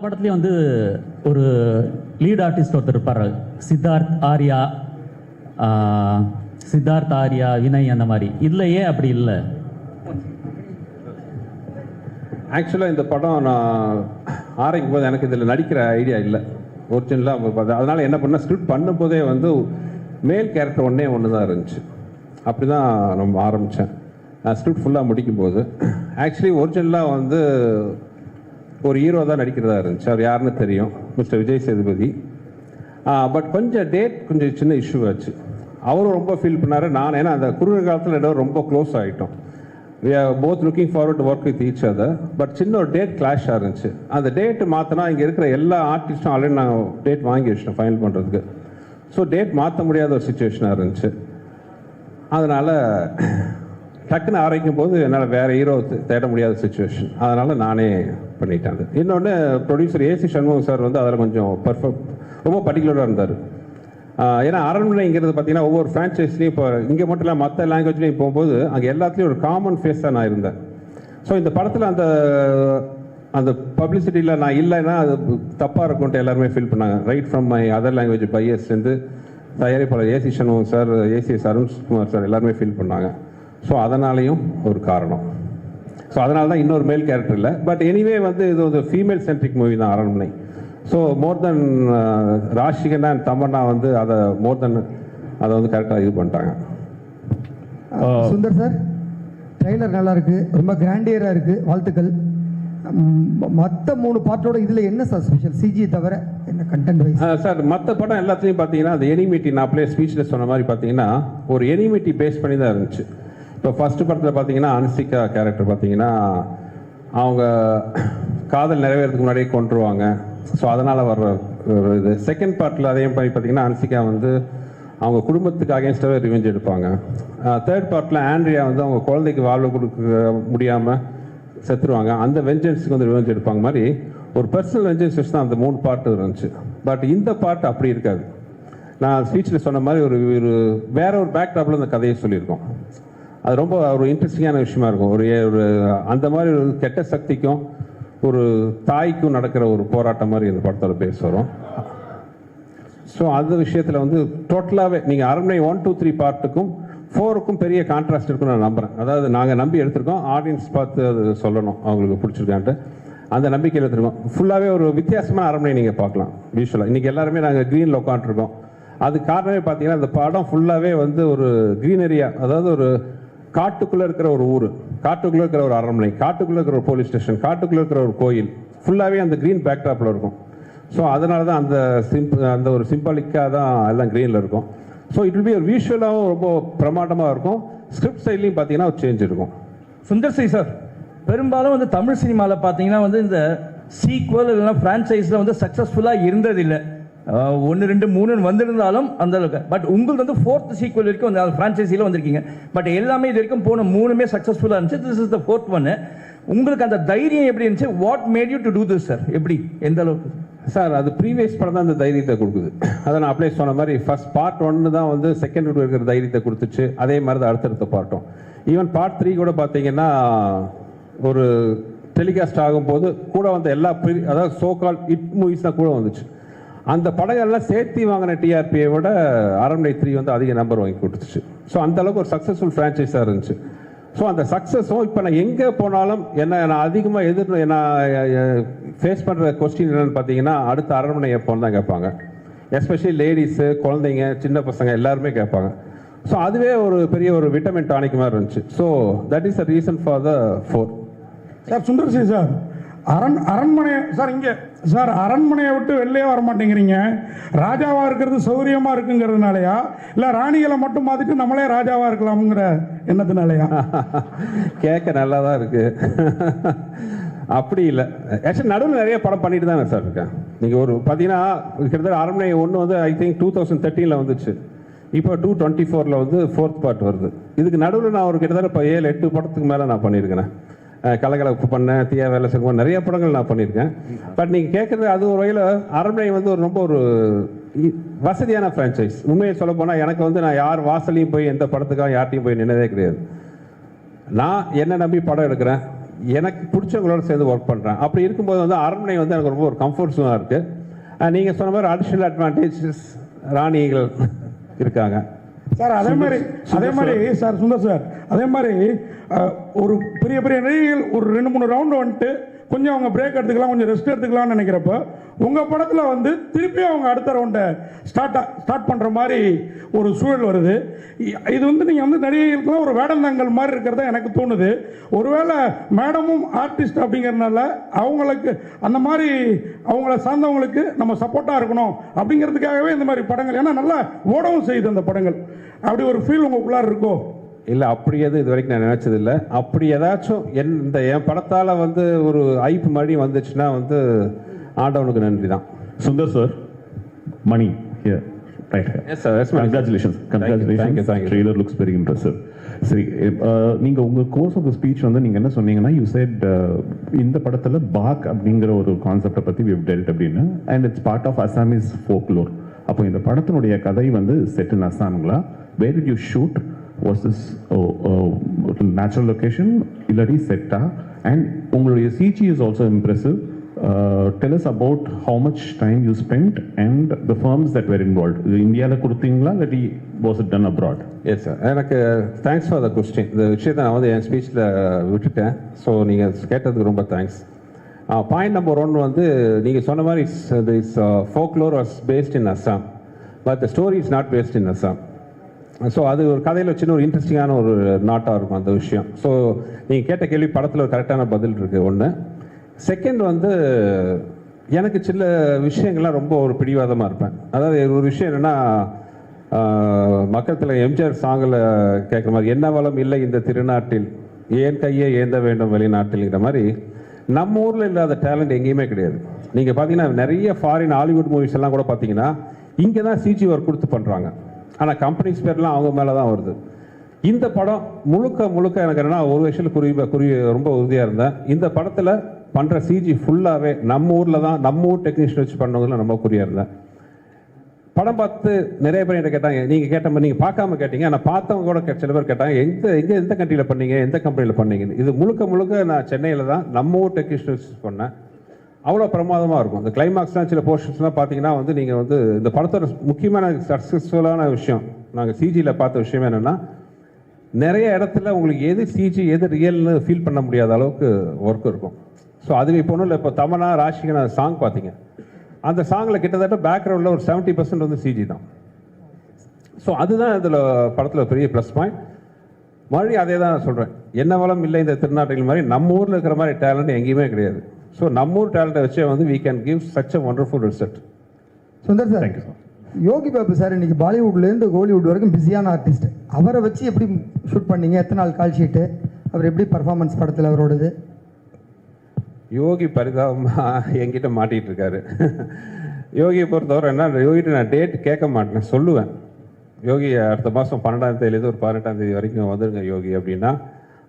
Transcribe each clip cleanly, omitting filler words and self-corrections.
படத்துலையும் வந்து ஒரு லீட் ஆர்டிஸ்ட் ஒருத்தர் இருப்பார், சித்தார்த் ஆர்யா, வினய் அந்த மாதிரி. இதில் ஏன் அப்படி இல்லை? ஆக்சுவலாக இந்த படம் நான் ஆரம்பிக்கும் போது எனக்கு இதில் நடிக்கிற ஐடியா இல்லை ஒரிஜினலாக. அதனால் என்ன பண்ணால் ஸ்கிரிப்ட் பண்ணும்போதே வந்து மேல் கேரக்டர் ஒன்று தான் இருந்துச்சு. அப்படி தான் நம்ம ஆரம்பித்தேன். ஸ்கிரிப்ட் ஃபுல்லாக முடிக்கும்போது ஆக்சுவலி ஒரிஜினலாக வந்து ஒரு ஹீரோ தான் நடிக்கிறதா இருந்துச்சு. அவர் யாருன்னு தெரியும், மிஸ்டர் விஜய் சேதுபதி. பட் கொஞ்சம் டேட் கொஞ்சம் சின்ன இஷ்யூ ஆச்சு. அவரும் ரொம்ப ஃபீல் பண்ணார், நான் ஏன்னா அந்த குறுகிய காலத்தில் ரெண்டும் ரொம்ப க்ளோஸ் ஆகிட்டோம். we are both looking forward to work with each other. But சின்ன ஒரு டேட் கிளாஷ் இருந்துச்சு. அந்த டேட்டு மாற்றினா இங்கே இருக்கிற எல்லா ஆர்டிஸ்ட்டும் ஆல்ரெடி நான் டேட் வாங்கி வச்சிட்டேன் ஃபைனல் பண்ணுறதுக்கு. ஸோ டேட் மாற்ற முடியாத ஒரு சுச்சுவேஷனாக இருந்துச்சு. அதனால் டக்குன்னு ஆரம்பிக்கும் போது என்னால் வேறு ஹீரோ தேட முடியாத சுச்சுவேஷன். அதனால் நானே பண்ணிட்டேன். இன்னொன்று ப்ரொடியூசர் ஏசி சண்முகம் சார் வந்து அதில் கொஞ்சம் ரொம்ப பர்டிகுலராக இருந்தார். ஏன்னா அரண்மனைங்கிறது பார்த்தீங்கன்னா ஒவ்வொரு ஃப்ரான்ச்சைஸ்லையும் இப்போ இங்கே மட்டும் இல்லை மற்ற லாங்குவேஜ்லையும் போகும்போது அங்கே எல்லாத்துலேயும் ஒரு காமன் ஃபேஸாக நான் இருந்தேன். ஸோ இந்த படத்தில் அந்த பப்ளிசிட்டியில் நான் இல்லைன்னா அது தப்பாக இருக்கும்ட்டு எல்லாருமே ஃபீல் பண்ணாங்க. Right from my other language பையர்ஸ்லேருந்து தயாரிப்பாளர் AC Shanmugam sir, ACS Arunkumar sir எல்லாருமே ஃபீல் பண்ணாங்க. ஸோ அதனாலேயும் ஒரு காரணம். ஸோ அதனால தான் இன்னொரு மேல் கேரக்டர் இல்லை. பட் எனிவே வந்து இது ஒரு ஃபீமேல் சென்ட்ரிக் மூவி தான் Aranmanai. So more then Raashi Khanna and Tamannaah வந்து அதை அதை வந்து கரெக்டாக இது பண்ணிட்டாங்க. சுந்தர் சார், ட்ரெய்லர் நல்லா இருக்கு, ரொம்ப கிராண்டியராக இருக்கு, வாழ்த்துக்கள். மற்ற 3 பாட்டோட இதில் என்ன சார் ஸ்பெஷல்? சிஜி தவிர என்ன கண்டென்ட் வைஸ்? சார் மற்ற படம் எல்லாத்துலேயும் பார்த்தீங்கன்னா அந்த எனிமிட்டி, நான் அப்படியே ஸ்பீச்சில் சொன்ன மாதிரி பார்த்தீங்கன்னா ஒரு எனிமிட்டி பேஸ் பண்ணி தான் இருந்துச்சு. இப்போ ஃபர்ஸ்ட் படத்தில் பார்த்தீங்கன்னா அன்சிகா கேரக்டர் பார்த்தீங்கன்னா அவங்க காதல் நிறைவேறதுக்கு முன்னாடியே கொண்டுருவாங்க. ஸோ அதனால் வர்ற ஒரு இது. செகண்ட் பார்ட்டில் அதே மாதிரி பார்த்தீங்கன்னா அன்சிகா வந்து அவங்க குடும்பத்துக்கு அகேன்ஸ்டாகவே ரிவெஞ்ச் எடுப்பாங்க. தேர்ட் பார்ட்டில் ஆண்ட்ரியா வந்து அவங்க குழந்தைக்கு வாழ்வு கொடுக்க முடியாமல் செத்துருவாங்க. அந்த வெஞ்சன்ஸுக்கு வந்து ரிவெஞ்ச் எடுப்பாங்க. மாதிரி ஒரு பர்சனல் வெஞ்சன்ஸ் வச்சு தான் அந்த 3 பார்ட்டு இருந்துச்சு. பட் இந்த பார்ட் அப்படி இருக்காது. நான் ஸ்பீச்சில் சொன்ன மாதிரி ஒரு வேற ஒரு பேக்டாப்பில் அந்த கதையை சொல்லியிருக்கோம். அது ரொம்ப ஒரு இன்ட்ரெஸ்டிங்கான விஷயமா இருக்கும். ஒரு அந்த மாதிரி ஒரு கெட்ட சக்திக்கும் ஒரு தாய்க்கும் நடக்கிற ஒரு போராட்டம் மாதிரி இந்த படத்தோட பேச வரும். ஸோ அந்த விஷயத்தில் வந்து டோட்டலாகவே நீங்கள் அரண்மனை 1, 2, 3 பார்ட்டுக்கும் 4க்கும் பெரிய கான்ட்ராஸ்ட் இருக்குன்னு நான் நம்புகிறேன். அதாவது நாங்கள் நம்பி எடுத்திருக்கோம், ஆடியன்ஸ் பார்த்து அது சொல்லணும் அவங்களுக்கு பிடிச்சிருக்கான்ட்டு. அந்த நம்பிக்கையில் எடுத்துருக்கோம். ஃபுல்லாகவே ஒரு வித்தியாசமான அரண்மனை நீங்கள் பார்க்கலாம் விஷுவலாக. இன்றைக்கி எல்லாருமே நாங்கள் க்ரீனில் உட்காந்துருக்கோம். அது காரணமே பார்த்தீங்கன்னா இந்த படம் ஃபுல்லாகவே வந்து ஒரு க்ரீனரியா, அதாவது ஒரு காட்டுக்குள்ளே இருக்கிற ஒரு ஊர், காட்டுக்குள்ளே இருக்கிற ஒரு அரண்மனை, காட்டுக்குள்ளே இருக்கிற ஒரு போலீஸ் ஸ்டேஷன், காட்டுக்குள்ளே இருக்கிற ஒரு கோயில், ஃபுல்லாகவே அந்த க்ரீன் பேக்ட்ராப்பில் இருக்கும். ஸோ அதனால தான் அந்த ஒரு சிம்பாலிக்காக தான் எல்லாம் க்ரீனில் இருக்கும். ஸோ இட் வில் பி ஒரு விஷுவலாகவும் ரொம்ப பிரமாண்டமாக இருக்கும். ஸ்கிரிப்ட் சைட்லையும் பார்த்தீங்கன்னா ஒரு சேஞ்ச் இருக்கும். சுந்தர் சி சார், பெரும்பாலும் வந்து தமிழ் சினிமாவில் பார்த்தீங்கன்னா வந்து இந்த சீக்வல் இல்லைன்னா ஃப்ரான்ச்சைஸில் வந்து சக்ஸஸ்ஃபுல்லாக இருந்ததில்லை. 1, 2, 3 வந்திருந்தாலும் அந்த அளவுக்கு. பட் உங்களுக்கு வந்து 4th சீக்வல் வரைக்கும் அந்த ஃப்ரான்ச்சைஸியில் வந்திருக்கீங்க. பட் எல்லாமே இது வரைக்கும் போன 3மே சக்ஸஸ்ஃபுல்லாக இருந்துச்சு. This is the 4th one. உங்களுக்கு அந்த தைரியம் எப்படி இருந்துச்சு? What made you to do this sir? எப்படி, எந்த அளவுக்கு சார்? அது ப்ரீவியஸ் படம் தான் அந்த தைரியத்தை கொடுக்குது. அதை நான் அப்படியே சொன்ன மாதிரி ஃபர்ஸ்ட் பார்ட் 1 தான் வந்து செகண்ட் இருக்கிற தைரியத்தை கொடுத்துச்சு. அதே மாதிரி தான் அடுத்தடுத்த பார்ட்டும். ஈவன் பார்ட் 3 கூட பார்த்தீங்கன்னா ஒரு டெலிகாஸ்ட் ஆகும்போது கூட வந்த எல்லா அதாவது சோ கால் ஹிட் மூவிஸ் தான் கூட வந்துச்சு. அந்த படங்கள்லாம் சேர்த்து வாங்கின டிஆர்பியை விட அரண்மனை 3 வந்து அதிக நம்பர் வாங்கி கொடுத்துச்சு. ஸோ அந்த அளவுக்கு ஒரு சக்ஸஸ்ஃபுல் ஃப்ரான்ச்சைஸாக இருந்துச்சு. ஸோ அந்த சக்ஸஸும் இப்போ நான் எங்கே போனாலும் நான் அதிகமாக நான் ஃபேஸ் பண்ணுற கொஸ்டின் என்னென்னு பார்த்தீங்கன்னா அடுத்த அரண்மனை எப்போன்னு தான் கேட்பாங்க. எஸ்பெஷலி லேடிஸு, குழந்தைங்க, சின்ன பசங்க எல்லாருமே கேட்பாங்க. ஸோ அதுவே ஒரு பெரிய ஒரு விட்டமின் டானிக் மாதிரி இருந்துச்சு. So that is the reason for the 4. Sir Sundar C sir, அரண்மனை சார், இங்கே சார் அரண்மனையை விட்டு வெளியே வர மாட்டேங்கிறீங்க. ராஜாவாக இருக்கிறது சௌரியமாக இருக்குங்கிறதுனாலயா, இல்லை ராணிகளை மட்டும் பார்த்துட்டு நம்மளே ராஜாவாக இருக்கலாம்ங்கிற எண்ணத்தினாலயா? கேட்க நல்லா தான் இருக்கு. அப்படி இல்லை. ஆக்சுவலி நடுவில் நிறைய படம் பண்ணிட்டு தானே சார் இருக்கேன். நீங்கள் ஒரு பார்த்தீங்கன்னா கிட்டத்தட்ட அரண்மனை 1 வந்து ஐ திங்க் 2013 வந்துச்சு. இப்போ 2024 வந்து 4th பார்ட் வருது. இதுக்கு நடுவில் நான் ஒரு கிட்டத்தட்ட இப்போ 7-8 படத்துக்கு மேலே நான் பண்ணியிருக்கிறேன். கலகலப்பு பண்ணேன், தீயா வேலை செய்வோம், நிறைய படங்கள் நான் பண்ணியிருக்கேன். பட் நீங்கள் கேட்குறது அது ஒரு வகையில் அரண்மனை வந்து ஒரு ரொம்ப ஒரு வசதியான ஃப்ரான்ச்சைஸ். உண்மையை சொல்ல போனால் எனக்கு வந்து நான் யார் வாசலையும் போய் எந்த படத்துக்காக யார்ட்டையும் போய் நின்னதே கிடையாது. நான் என்ன நம்பி படம் எடுக்கிறேன். எனக்கு பிடிச்சவங்களோட சேர்ந்து ஒர்க் பண்ணுறேன். அப்படி இருக்கும்போது வந்து அரண்மனை வந்து எனக்கு ரொம்ப ஒரு கம்ஃபர்ட் ஜோனாக இருக்குது. நீங்கள் சொன்ன மாதிரி அடிஷ்னல் அட்வான்டேஜஸ் ராணிகள் இருக்காங்க சார். அதே மாதிரி சார் சுந்தர் சார், அதே மாதிரி ஒரு பெரிய பெரிய நடிகைகள் ஒரு 2-3 ரவுண்டு வந்துட்டு கொஞ்சம் அவங்க பிரேக் எடுத்துக்கலாம், கொஞ்சம் ரெஸ்ட் எடுத்துக்கலாம்னு நினைக்கிறப்ப உங்கள் படத்தில் வந்து திருப்பி அவங்க அடுத்த ரவுண்டை ஸ்டார்ட் பண்ணுற மாதிரி ஒரு சூழல் வருது. இது வந்து நீங்கள் வந்து நடிகைகளுக்குலாம் ஒரு வேடந்தாங்கல் மாதிரி இருக்கிறதா எனக்கு தோணுது. ஒருவேளை மேடமும் ஆர்டிஸ்ட் அப்படிங்கிறதுனால அவங்களுக்கு அந்த மாதிரி அவங்கள சார்ந்தவங்களுக்கு நம்ம சப்போர்ட்டாக இருக்கணும் அப்படிங்கிறதுக்காகவே இந்த மாதிரி படங்கள், ஏன்னா நல்லா ஓடவும் செய்யுது அந்த படங்கள், அப்படி ஒரு ஃபீல் உங்களுக்குள்ளார இருக்கோ? இல்லை, அப்படி எதுவும் இது வரைக்கும் நான் நினச்சதில்லை. அப்படி ஏதாச்சும் என் படத்தால் வந்து ஒரு ஐப்பு மழி வந்துச்சுன்னா வந்து ஆண்டவனுக்கு நன்றி தான். Sundar sir, Mani here, right here. Yes sir, yes, Congratulations. Thank you. Trailer looks very impressive. சரி, நீங்கள் உங்கள் கோர்ஸ் ஆஃப் த ஸ்பீச் வந்து நீங்கள் என்ன சொன்னீங்கன்னா, யூ செட் இந்த படத்தில் பாக் அப்படிங்கிற ஒரு கான்செப்டை பற்றி we've dealt அப்படின்னு, and it's part of Assamese folklore. அப்போ இந்த படத்தினுடைய கதை வந்து செட் இன் அசாமுங்களா? Where did you shoot? Was this natural location இல்லாட்டி செட்டா? அண்ட் உங்களுடைய CG is also impressive. Tell us about how much time you spent and the firms that were involved. இந்தியாவில் கொடுத்தீங்களா இல்லாட்டி was it done abroad? Yes sir, எனக்கு thanks for the question. இந்த விஷயத்தை நான் வந்து என் ஸ்பீச்சில் விட்டுட்டேன். ஸோ நீங்கள் கேட்டதுக்கு ரொம்ப தேங்க்ஸ். பாயிண்ட் நம்பர் 1 வந்து நீங்கள் சொன்ன மாதிரி is folklore was based in Assam, but the story is not based in Assam. So அது ஒரு கதையில் சின்ன ஒரு இன்ட்ரெஸ்டிங்கான ஒரு நாட்டாக இருக்கும் அந்த விஷயம். ஸோ நீங்கள் கேட்ட கேள்வி படத்தில் ஒரு கரெக்டான பதில் இருக்குது ஒன்று. செகண்ட் வந்து எனக்கு சில விஷயங்கள்லாம் ரொம்ப ஒரு பிடிவாதமாக இருப்பேன். அதாவது ஒரு விஷயம் என்னென்னா, மக்கள் தலைவர் எம்ஜிஆர் சாங்கில் கேட்குற மாதிரி, என்ன வளம் இல்லை இந்த திருநாட்டில், ஏன் கையை ஏந்த வேண்டும் வெளிநாட்டில்ங்கிற மாதிரி, நம்ம ஊரில் இல்லாத டேலண்ட் எங்கேயுமே கிடையாது. நீங்கள் பார்த்தீங்கன்னா நிறைய ஃபாரின் ஹாலிவுட் மூவிஸ் எல்லாம் கூட பார்த்தீங்கன்னா இங்கே தான் சிஜி ஒர்க் கொடுத்து பண்ணுறாங்க, ஆனால் கம்பெனிஸ் பேர்லாம் அவங்க மேலே தான் வருது. இந்த படம் முழுக்க எனக்கு என்னன்னா ஒரு விஷயத்தில் ரொம்ப உறுதியாக இருந்தேன். இந்த படத்தில் பண்ணுற சிஜி ஃபுல்லாகவே நம்ம ஊரில் தான், நம்ம ஊர் டெக்னீஷியன் வச்சு பண்ணவதில் ரொம்ப குறியாக இருந்தேன். படம் பார்த்து நிறைய பேர் என்கிட்ட கேட்டாங்க, நீங்கள் கேட்ட மாதிரி நீங்கள் பார்க்காம கேட்டீங்க, ஆனால் பார்த்தவங்க கூட சில பேர் கேட்டாங்க, எந்த கண்ட்ரியில் பண்ணீங்க, எந்த கம்பெனியில் பண்ணீங்கன்னு. இது முழுக்க நான் சென்னையில் தான் நம்ம ஊர் டெக்னீஷியன் வச்சு பண்ணேன். அவ்வளோ பிரமாதமாக இருக்கும். இந்த கிளைமாக்ஸ்லாம் சில போர்ஷன்ஸ்லாம் பார்த்தீங்கன்னா வந்து நீங்கள் வந்து இந்த படத்தோட முக்கியமான சக்ஸஸ்ஃபுல்லான விஷயம் நாங்கள் சிஜியில் பார்த்த விஷயம் என்னென்னா, நிறைய இடத்துல உங்களுக்கு எது சிஜி எது ரியல்னு ஃபீல் பண்ண முடியாத அளவுக்கு ஒர்க் இருக்கும். ஸோ அதுவே இப்போ ஒன்றும் இல்லை, இப்போ தமனா ராஷிகனா சாங் பார்த்தீங்க, அந்த சாங்கில் கிட்டத்தட்ட பேக்ரவுண்டில் ஒரு 70% வந்து சிஜி தான். ஸோ அதுதான் இதில் படத்தில் பெரிய ப்ளஸ் பாயிண்ட். மறுபடியும் அதே தான் நான் சொல்கிறேன், என்ன வளம் இல்லை இந்த திருநாட்டில் மாதிரி நம்ம ஊரில் இருக்கிற மாதிரி டேலண்ட் எங்கேயுமே கிடையாது. ஸோ நம்ம ஊர் டேலண்ட்டை வச்சே வந்து we can give such a wonderful result. Sundar sir, Yogi Babu sir இன்னைக்கு பாலிவுட்லேருந்து கோலிவுட் வரைக்கும் பிஸியான ஆர்டிஸ்ட். அவரை வச்சு எப்படி ஷூட் பண்ணீங்க? எத்தனை நாள் கால் ஷீட்டு? அவர் எப்படி பர்ஃபார்மன்ஸ் படத்தில் அவரோடது? யோகி பரிதாபமாக என்கிட்ட மாட்டிகிட்டு இருக்காரு. யோகியை பொறுத்தவரை என்ன, யோகிட்ட நான் டேட் கேட்க மாட்டேன், சொல்லுவேன். யோகி அடுத்த மாதம் 12ஆம் தேதியிலேருந்து ஒரு 18ஆம் தேதி வரைக்கும் வந்துருங்க யோகி அப்படின்னா,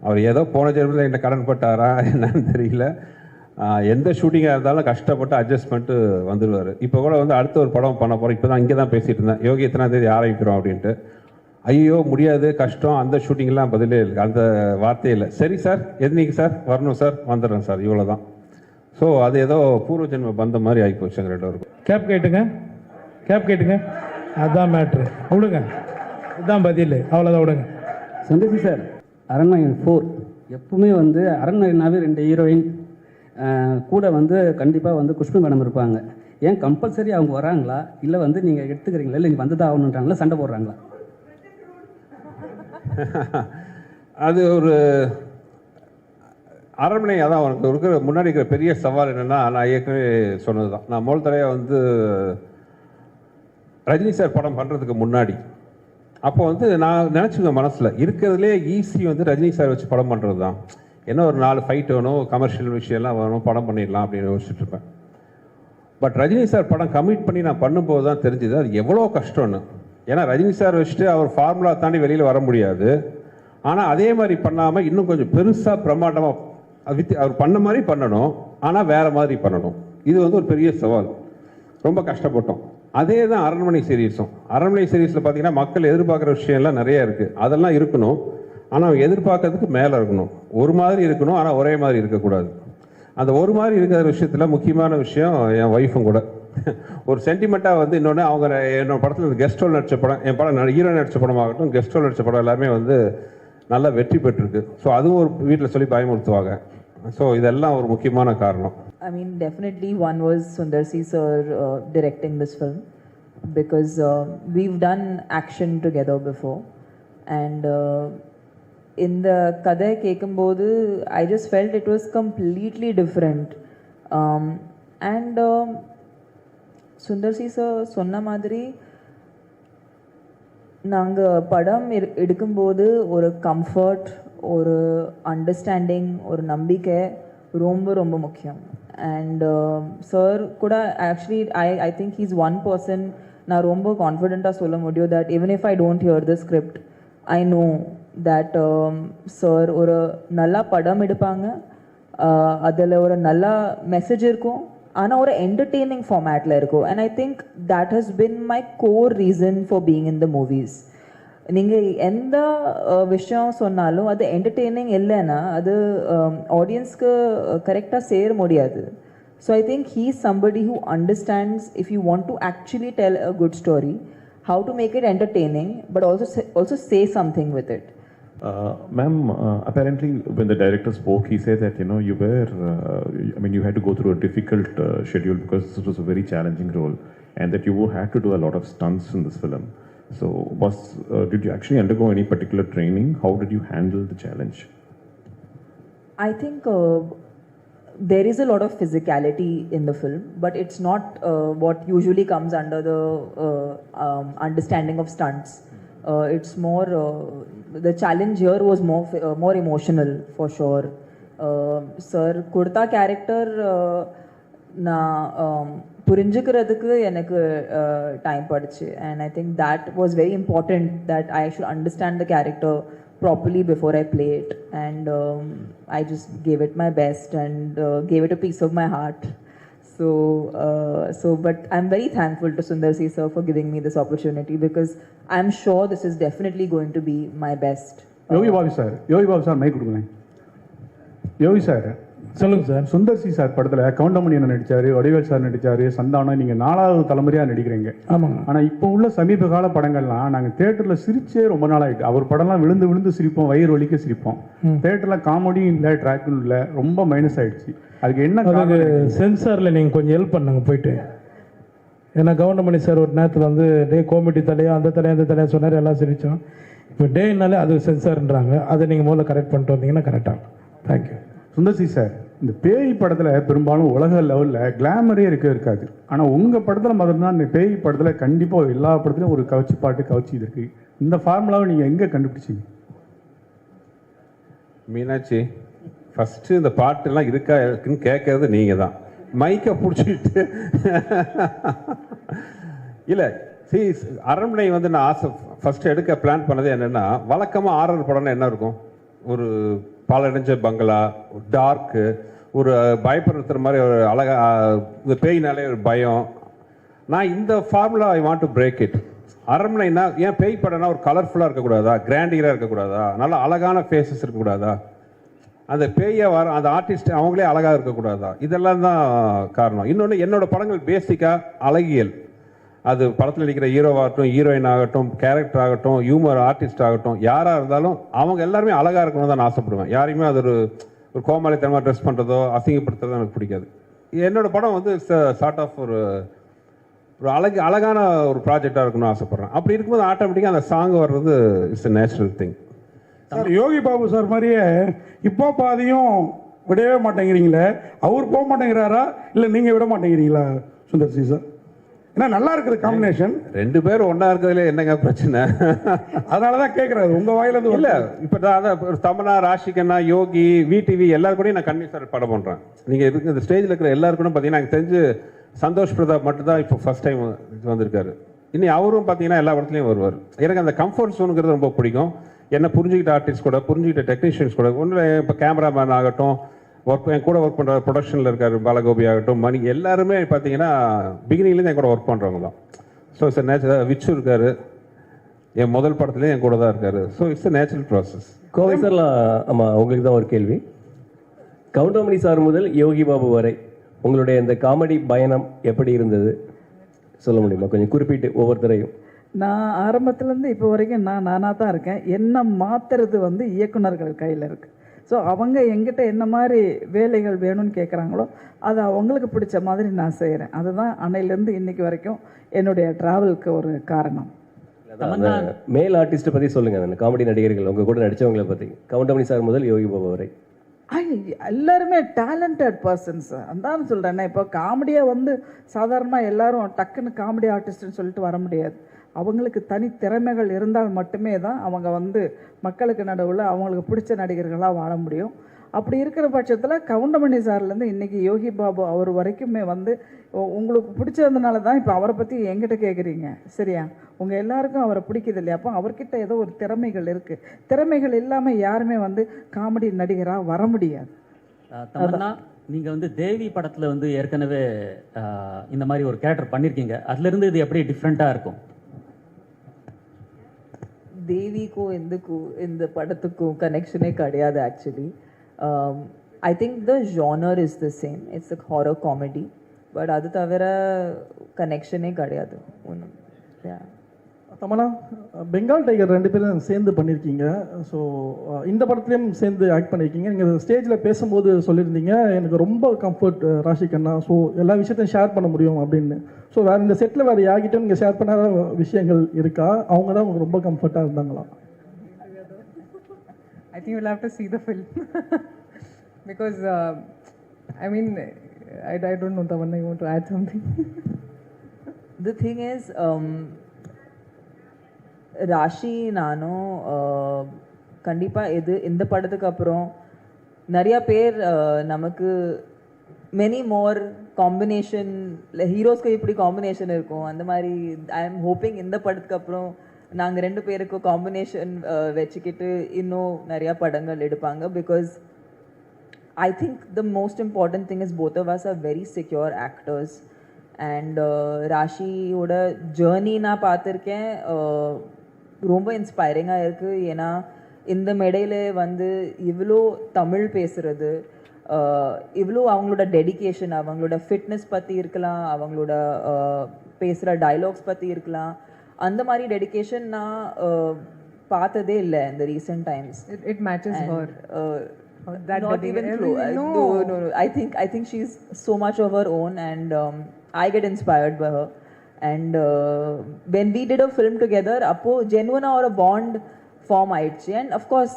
அவர் ஏதோ போன ஜென்மத்தில் என்ன கடன் பட்டாரா என்னன்னு தெரியல, எந்த ஷூட்டிங்காக இருந்தாலும் கஷ்டப்பட்டு அட்ஜஸ்ட் பண்ணிட்டு வந்துடுவார். இப்போ கூட வந்து அடுத்த ஒரு படம் பண்ண போகிறோம், இப்போ தான் இங்கே தான் பேசிகிட்டு இருந்தேன், யோகி எத்தனாம் தேதி ஆரம்பிக்கிறோம் அப்படின்ட்டு. ஐயோ முடியாது, கஷ்டம், அந்த ஷூட்டிங்லாம் பதிலே இல்லை, அந்த வார்த்தையே இல்லை. சரி சார், எதுனிக்கு சார் வரணும் சார், வந்துடுறேன் சார், இவ்வளோ தான். ஸோ அது ஏதோ பூர்வ ஜென்ம பந்த மாதிரி ஆகி போச்சுங்க 2 பேருக்கும். கேப் கேட்டுங்க, அதுதான் மேட்ரு. விடுங்க, இதுதான் பதில், அவ்வளோதான், விடுங்க. சந்தோஷி சார், அரண்மனை 4 எப்பவுமே வந்து அரண்மனைனாவே 2 ஹீரோயின் கூட வந்து கண்டிப்பாக வந்து குஷ்பு மேடம் இருப்பாங்க. ஏன் கம்பல்சரி அவங்க வராங்களா, இல்லை வந்து நீங்கள் எடுத்துக்கிறீங்களா, இல்லை நீங்கள் வந்து தான் ஆகணுன்றாங்களா, சண்டை போடுறாங்களா? அது ஒரு அரண்மனை, அதான் அவனுக்கு இருக்கிற முன்னாடி இருக்கிற பெரிய சவால் என்னென்னா, நான் ஏற்கனவே சொன்னது தான். நான் முதல் தடவை வந்து ரஜினி சார் படம் பண்ணுறதுக்கு முன்னாடி அப்போ வந்து நான் நினச்சிங்க மனசில் இருக்கிறதுலே ஈஸி வந்து ரஜினி சார் வச்சு படம் பண்ணுறது தான். என்ன ஒரு 4 ஃபைட் வேணும், கமர்ஷியல் விஷயம்லாம் வேணும், படம் பண்ணிடலாம் அப்படின்னு யோசிச்சுட்டு இருப்பேன். பட் ரஜினி சார் படம் கமிட் பண்ணி நான் பண்ணும்போது தான் தெரிஞ்சுது அது எவ்வளோ கஷ்டம்னு. ஏன்னா ரஜினி சார் வச்சுட்டு அவர் ஃபார்முலா தாண்டி வெளியில் வர முடியாது. ஆனால் அதே மாதிரி பண்ணாமல் இன்னும் கொஞ்சம் பெருசாக பிரமாண்டமாக அவர் பண்ண மாதிரி பண்ணணும், ஆனால் வேறு மாதிரி பண்ணணும். இது வந்து ஒரு பெரிய சவால், ரொம்ப கஷ்டப்பட்டோம். அதே தான் அரண்மனை சீரீஸும். அரண்மனை சீரீஸில் பார்த்தீங்கன்னா மக்கள் எதிர்பார்க்குற விஷயம்லாம் நிறைய இருக்குது, அதெல்லாம் இருக்கணும். ஆனால் அவங்க எதிர்பார்க்கறதுக்கு மேலே இருக்கணும். ஒரு மாதிரி இருக்கணும், ஆனால் ஒரே மாதிரி இருக்கக்கூடாது. அந்த ஒரு மாதிரி இருக்கிற விஷயத்தில் முக்கியமான விஷயம் என் ஒய்ஃபும் கூட. ஒரு சென்டிமெண்ட்டாக வந்து இன்னொன்று அவங்க என்னோட படத்தில் கெஸ்ட் ரோல் நடித்த படம், என் படம் ஹீரோ நடித்த படமாகட்டும், கெஸ்ட் ரோல் நடித்த படம் எல்லாமே வந்து நல்லா வெற்றி பெற்றிருக்கு. ஸோ அதுவும் ஒரு வீட்டில் சொல்லி பயமுறுத்துவாங்க. ஸோ இதெல்லாம் ஒரு முக்கியமான காரணம். I mean, definitely one was Sundar C sir directing this film, because we've done action together before, and in the Kadai Kekambodu, I just felt it was completely different. And Sundar C sir சொன்ன மாதிரி நாங்கள் படம் எடுக்கும்போது ஒரு comfort, ஒரு understanding, ஒரு நம்பிக்கை ரொம்ப ரொம்ப முக்கியம். அண்ட் சார் கூட actually I think he's one person நான் ரொம்ப கான்ஃபிடென்ட்டாக சொல்ல முடியும் that even if I don't here the script, I know that sir ஒரு நல்லா படம் எடுப்பாங்க, அதில் ஒரு நல்ல மெசேஜ் இருக்கும், ஆனால் ஒரு என்டர்டெய்னிங் ஃபார்மேட்டில் இருக்கும். And I think that has been my core reason for being in the movies. நீங்கள் எந்த விஷயம் சொன்னாலும் அது என்டர்டெய்னிங் இல்லைன்னா அது ஆடியன்ஸ்க்கு கரெக்டாக சேர முடியாது. So I think he is somebody who understands if you want to actually tell a good story, how to make it entertaining but also say something with it. Ma'am, apparently when the director spoke, he said that, you know, you were, I mean, you had to go through a difficult schedule because this was a very challenging role, and that you had to do a lot of stunts in this film. So did you actually undergo any particular training? How did you handle the challenge? I think there is a lot of physicality in the film, but it's not what usually comes under the understanding of stunts. It's more the challenge here was more emotional for sure. Sir kurta character na புரிஞ்சுக்கிறதுக்கு எனக்கு time படுச்சு, and I think that was very important, that I should understand the character properly before I play it, and I just gave it my best and gave it a piece of my heart. So but I'm very thankful to Sundar C sir for giving me this opportunity, because I'm sure this is definitely going to be my best. Yogi Babu sir mike கொடுங்களேன். Yogi sir சொல்லுங்க sir. Sundar C sir படத்தில் கவுண்டமணி அண்ணன் நடித்தார், Vadivel sir நடித்தார், சந்தானம், நீங்கள் 4வது தலைமுறையாக நடிக்கிறீங்க. ஆமாங்க. ஆனால் இப்போ உள்ள சமீப கால படங்கள்லாம் நாங்கள் தேட்டரில் சிரிச்சே ரொம்ப நாள் ஆகிட்டு. அவர் படம்லாம் விழுந்து விழுந்து சிரிப்போம், வயிறு வலிக்க சிரிப்போம். தேட்டரில் காமெடியும் இல்லை, ட்ராக்கும் இல்லை, ரொம்ப மைனஸ் ஆகிடுச்சு. அதுக்கு என்ன சென்சாரில் நீங்கள் கொஞ்சம் ஹெல்ப் பண்ணுங்க போயிட்டு. ஏன்னா கவுண்டமணி சார் ஒரு நேரத்தில் வந்து டே காமெடி தலையா அந்த தலையா சொன்னார், எல்லாம் சிரித்தோம். இப்போ டேனாலே அது சென்சார்ன்றாங்க, அதை நீங்கள் முதல்ல கரெக்ட் பண்ணிட்டு வந்தீங்கன்னா கரெக்டாக. தேங்க்யூ. சுந்தர் சி சார், இந்த பேய் படத்தில் பெரும்பாலும் உலக லெவலில் கிளாமரே இருக்காது. ஆனால் உங்கள் படத்தில் மட்டும்தான் இந்த பேய் படத்தில் கண்டிப்பாக எல்லா படத்துலையும் ஒரு கவச்சி பாட்டு கவச்சி இது இருக்குது. இந்த ஃபார்முலாவை நீங்கள் எங்கே கண்டுபிடிச்சிங்க? மீனாட்சி, ஃபஸ்ட்டு இந்த பாட்டெல்லாம் இருக்குன்னு கேட்கறது நீங்கள் தான். மைக்கை பிடிச்சிட்டு இல்லை. அரண்மனை வந்து நான் ஆசை ஃபஸ்ட்டு எடுக்க பிளான் பண்ணது என்னென்னா, வழக்கமாக ஆர்ஆர் படம்னா என்ன இருக்கும், ஒரு பாலடைஞ்ச பங்களா, டார்க்கு, ஒரு பயப்படுத்துகிற மாதிரி ஒரு அழகா, இந்த பேய்னாலே ஒரு பயம். நான் இந்த formula I want to break it. அரண்மனைனா ஏன் பேய் படம்னா ஒரு கலர்ஃபுல்லாக இருக்கக்கூடாதா, கிராண்டியராக இருக்கக்கூடாதா, நல்லா அழகான ஃபேஸஸ் இருக்கக்கூடாதா, அந்த பேயை வர அந்த ஆர்டிஸ்ட் அவங்களே அழகாக இருக்கக்கூடாதா, இதெல்லாம் தான் காரணம். இன்னொன்று, என்னோட படங்கள் பேசிக்காக அழகியல். அது படத்தில் நடிக்கிற ஹீரோவாகட்டும், ஹீரோயின் ஆகட்டும், கேரக்டர் ஆகட்டும், ஹியூமர் ஆர்டிஸ்ட் ஆகட்டும், யாராக இருந்தாலும் அவங்க எல்லாருமே அழகாக இருக்கணும்னு தான் நான் ஆசைப்படுவேன். யாரையுமே அது ஒரு கோமாளித்தனமாக ட்ரெஸ் பண்ணுறதோ அசிங்கப்படுத்துறதோ எனக்கு பிடிக்காது. என்னோடய படம் வந்து சார்ட் ஆஃப் ஒரு அழகான ஒரு ப்ராஜெக்டாக இருக்கணும்னு ஆசைப்பட்றேன். அப்படி இருக்கும்போது ஆட்டோமேட்டிக்காக அந்த சாங் வர்றது it's a natural thing. Sir, Yogi Babu sir மாதிரியே இப்போ பாதியும் விடவே மாட்டேங்கிறீங்களே, அவர் போக மாட்டேங்கிறாரா இல்லை நீங்கள் விட மாட்டேங்கிறீங்களா சுந்தர் சி சார்? ஏன்னா நல்லா இருக்குது காம்பினேஷன். 2 பேரும் ஒன்றா இருக்கிறதுல என்னங்க பிரச்சனை? அதனால தான் கேட்குறாரு உங்கள் வாயிலேருந்து. இல்லை, இப்போ அதான் தமனா, ராஷிகண்ணா, யோகி, விடிவி எல்லாரும் கூட நான் கன்வின்ஸ் சார் படம் பண்ணுறேன். நீங்கள் இருக்கு இந்த ஸ்டேஜில் இருக்கிற எல்லாரும் கூட பார்த்தீங்கன்னா எனக்கு தெரிஞ்சு சந்தோஷ் பிரதாப் மட்டும்தான் இப்போ ஃபஸ்ட் டைம் வந்திருக்காரு. இனி அவரும் பார்த்தீங்கன்னா எல்லா இடத்துலையும் வருவார். எனக்கு அந்த கம்ஃபர்ட் ஜோனுங்கிறது ரொம்ப பிடிக்கும். என்ன புரிஞ்சுக்கிட்ட ஆர்டிஸ்ட் கூட, புரிஞ்சுக்கிட்ட டெக்னீஷியன்ஸ் கூட, ஒன்று இப்போ கேமராமேன் ஆகட்டும், என் கூட ஒர்க் பண்ணுற ப்ரொடக்ஷனில் இருக்கார் பாலகோபி ஆகட்டும், மணி, எல்லாருமே பார்த்தீங்கன்னா பிகினிங்லேருந்து என் கூட ஒர்க் பண்ணுறவங்க தான். ஸோ சார் நேச்சர் விச்சு இருக்கார், என் முதல் படத்துலேயும் என் கூட தான் இருக்காரு. So it's a natural process. Kovai sir, ஆமாம், உங்களுக்கு தான் ஒரு கேள்வி. கவுண்டமணி சார் முதல் யோகி பாபு வரை உங்களுடைய இந்த காமெடி பயணம் எப்படி இருந்தது சொல்ல முடியுமா? கொஞ்சம் குறிப்பிட்டு ஒவ்வொருத்தரையும். நான் ஆரம்பத்துலேருந்து இப்போ வரைக்கும் நானாக தான் இருக்கேன். என்ன மாற்றுறது வந்து இயக்குனர்கள் கையில் இருக்குது. ஸோ அவங்க எங்கிட்ட என்ன மாதிரி வேலைகள் வேணும்னு கேட்குறாங்களோ அதை அவங்களுக்கு பிடிச்ச மாதிரி நான் செய்கிறேன். அதுதான் அன்னையிலேருந்து இன்னைக்கு வரைக்கும் என்னுடைய ட்ராவலுக்கு ஒரு காரணம். மேல் ஆர்டிஸ்ட்டை பற்றி சொல்லுங்கள், அந்த காமெடி நடிகர்கள் உங்கள் கூட நடித்தவங்களை பற்றி. கவுண்டமணி சார் முதல் யோகி பாபு வரை எல்லாருமே டேலண்டட் பர்சன்ஸ். அதான் சொல்கிறேன். இப்போ காமெடியாக வந்து சாதாரணமாக எல்லாரும் டக்குன்னு காமெடி ஆர்டிஸ்ட்னு சொல்லிட்டு வர முடியாது. அவங்களுக்கு தனி திறமைகள் இருந்தால் மட்டுமே தான் அவங்க வந்து மக்களுக்கு நடுவில் அவங்களுக்கு பிடிச்ச நடிகர்களாக வாழ முடியும். அப்படி இருக்கிற பட்சத்தில் கவுண்டமணி சார்லேருந்து இன்றைக்கி யோகி பாபு அவர் வரைக்குமே வந்து உங்களுக்கு பிடிச்சதுனால தான் இப்போ அவரை பற்றி என்கிட்ட கேட்குறீங்க, சரியா? உங்கள் எல்லாருக்கும் அவரை பிடிக்குது இல்லையா? அப்போ அவர்கிட்ட ஏதோ ஒரு திறமைகள் இருக்குது. திறமைகள் இல்லாமல் யாருமே வந்து காமெடி நடிகராக வர முடியாது. தமன்னா, நீங்கள் வந்து தேவி படத்தில் வந்து ஏற்கனவே இந்த மாதிரி ஒரு கேரக்டர் பண்ணியிருக்கீங்க. அதுலேருந்து இது எப்படி டிஃப்ரெண்ட்டாக இருக்கும்? தேவிக்கும் இந்த படத்துக்கும் கனெக்ஷனே கிடையாது actually. I think the genre is the same. It's a horror comedy. But அது தவிர கனெக்ஷனே கிடையாது ஒன்றும். தமன்னா, பெங்கால் டைகர் 2 பேரும் சேர்ந்து பண்ணியிருக்கீங்க. ஸோ இந்த படத்துலேயும் சேர்ந்து ஆக்ட் பண்ணியிருக்கீங்க. நீங்கள் ஸ்டேஜில் பேசும்போது சொல்லியிருந்தீங்க எனக்கு ரொம்ப கம்ஃபர்ட் ராஷி கண்ணா, ஸோ எல்லா விஷயத்தையும் ஷேர் பண்ண முடியும் அப்படின்னு. ஸோ வேறு இந்த செட்டில் வேறு யார்கிட்டையும் நீங்கள் ஷேர் பண்ணாத விஷயங்கள் இருக்கா? அவங்க தான் உங்களுக்கு ரொம்ப கம்ஃபர்ட்டாக இருந்தாங்களா? I think you'll have to see the film because I mean I don't know, Tamanna, you want to add something? The thing is, Raashi நானும் கண்டிப்பாக இந்த படத்துக்கு அப்புறம் நிறையா பேர் நமக்கு மெனி மோர் காம்பினேஷன், ஹீரோஸ்க்கு இப்படி காம்பினேஷன் இருக்கும் அந்த மாதிரி. ஐ எம் ஹோப்பிங் இந்த படத்துக்கு அப்புறம் நாங்கள் 2 பேருக்கும் காம்பினேஷன் வச்சுக்கிட்டு இன்னும் நிறையா படங்கள் எடுப்பாங்க. Because I think the most important thing is both of us are very secure actors. And ராஷியோட ஜேர்னி நான் பார்த்துருக்கேன், ரொம்ப இன்ஸ்பைரிங்காக இருக்குது. ஏன்னா இந்த மேடையில் வந்து இவ்வளோ தமிழ் பேசுகிறது, இவ்வளோ அவங்களோட டெடிகேஷன், அவங்களோட ஃபிட்னஸ் பற்றி இருக்கலாம், அவங்களோட பேசுகிற டைலாக்ஸ் பற்றி இருக்கலாம், அந்த மாதிரி டெடிகேஷன் நான் பார்த்ததே இல்லை இந்த recent times. It matches her. Not even close. No. I think she's so much of her own, and I get inspired by her. And when we did a film together, appo genuine or a bond form aichi. And of course,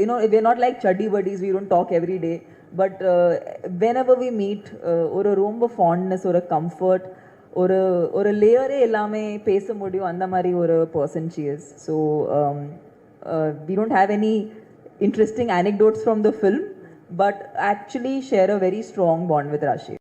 you know, we're not like chuddy buddies, we don't talk every day, but whenever we meet, or a room of fondness or a comfort, or a layer ellame pesa mudiyum andha mari or a person she is. So we don't have any interesting anecdotes from the film, but actually share a very strong bond with Rashi.